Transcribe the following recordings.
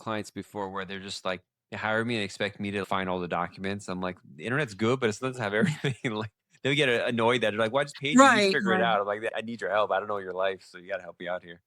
clients before where they're just like, they hire me and expect me to find all the documents. I'm like, the internet's good, but it doesn't have everything. Like, they'll get annoyed that they're like, "Why just paid you? You Right, figure it right. out." I'm like, "I need your help. I don't know your life, so you got to help me out here."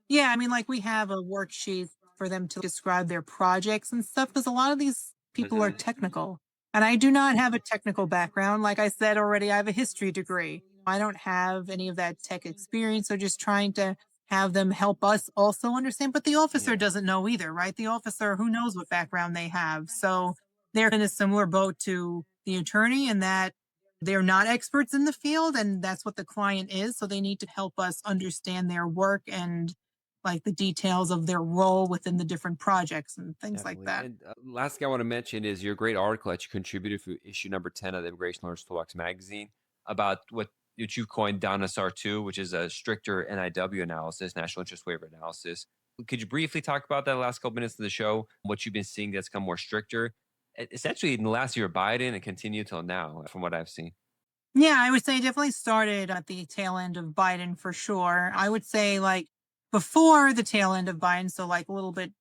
Yeah, I mean, like, we have a worksheet for them to describe their projects and stuff because a lot of these people are Hmm. technical, and I do not have a technical background. Like I said already, I have a history degree. I don't have any of that tech experience, so just trying to have them help us also understand, but the officer Yeah, doesn't know either, right? The officer, who knows what background they have? So, they're in a similar boat to the attorney in that they're not experts in the field, and that's what the client is, so they need to help us understand their work and like the details of their role within the different projects and things like definitely. that. And last thing I want to mention is your great article that you contributed for issue number 10 of the Immigration Lawyers Toolbox magazine about what you've coined Down SR2, which is a stricter NIW analysis, national interest waiver analysis. Could you briefly talk about that last couple minutes of the show? What you've been seeing that's come more stricter, essentially in the last year of Biden and continue till now, from what I've seen. Yeah, I would say it definitely started at the tail end of Biden for sure. I would say like before the tail end of Biden, so like a little bit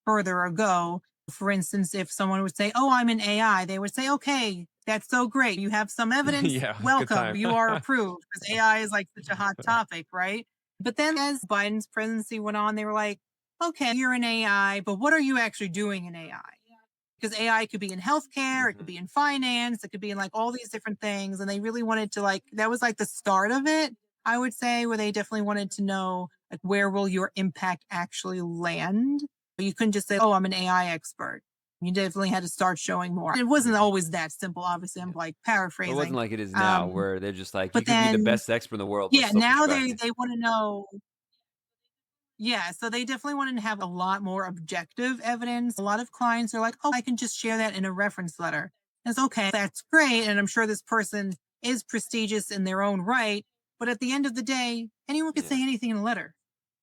further ago, for instance, if someone would say, "Oh, I'm an AI," they would say, "Okay, that's so great. You have some evidence. Yeah, good Welcome. time. You are approved." Because AI is like such a hot topic, right? But then as Biden's presidency went on, they were like, "Okay, you're an AI, but what are you actually doing in AI?" Because AI could be in healthcare, it could Hmm. be in finance, it could be in like all these different things. And they really wanted to like, that was like the start of it, I would say, where they definitely wanted to know like where will your impact actually land? You couldn't just say, "Oh, I'm an AI expert." You definitely had to start showing more. It wasn't Yeah, always that simple. Obviously, I'm yeah. like Well, it wasn't paraphrasing. like it is now, Um, where they're just like, you but could be the then, best expert in the world, they'll yeah, still push now you back. they want to know. Yeah, so they definitely wanted to have a lot more objective evidence. A lot of clients are like, "Oh, I can just share that in a reference letter." And it's okay, that's great. And I'm sure this person is prestigious in their own right. But at the end of the day, anyone could Yeah. say anything in a letter.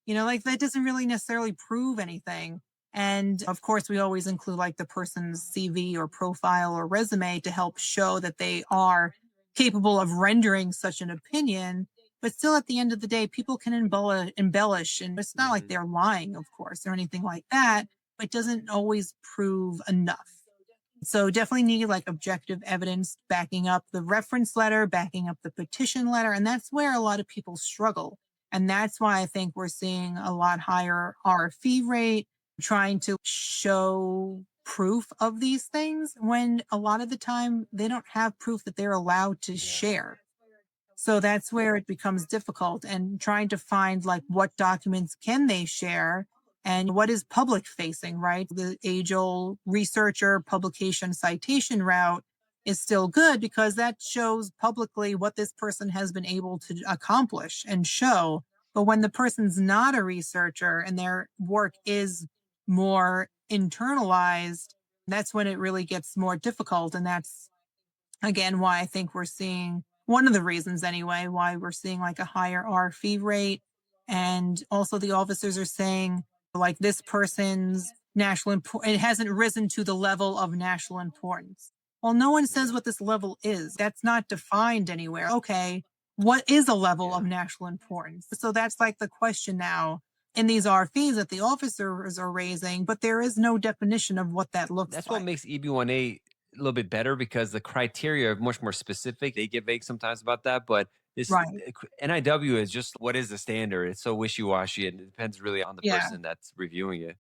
Like that doesn't really necessarily prove anything. And of course, we always include like the person's CV or profile or resume to help show that they are capable of rendering such an opinion. But still, at the end of the day, people can embellish, and it's not like Mhm. they're lying, of course, or anything like that. But it doesn't always prove enough. So definitely need like objective evidence backing up the reference letter, backing up the petition letter. And that's where a lot of people struggle. And that's why I think we're seeing a lot higher RFE rate, trying to show proof of these things when a lot of the time they don't have proof that they're allowed to Yeah. share. So that's where it becomes difficult and trying to find like what documents can they share and what is public facing, right? The age old researcher publication citation route is still good because that shows publicly what this person has been able to accomplish and show. But when the person's not a researcher and their work is more internalized, that's when it really gets more difficult. And that's again why I think we're seeing one of the reasons anyway why we're seeing like a higher R fee rate. And also the officers are saying like this person's national it hasn't risen to the level of national importance. Well, no one says Yeah. what this level is. That's not defined anywhere. Okay, what is a level of Yeah. national importance? So that's like the question now in these RFEs that the officers are raising, but there is no definition of what that looks That's what like. makes EB1A a little bit better because the criteria are much more specific. They get vague sometimes about that, but this Right. NIW is just what is the standard. It's so wishy washy, and it depends really on the Yeah. person that's reviewing it.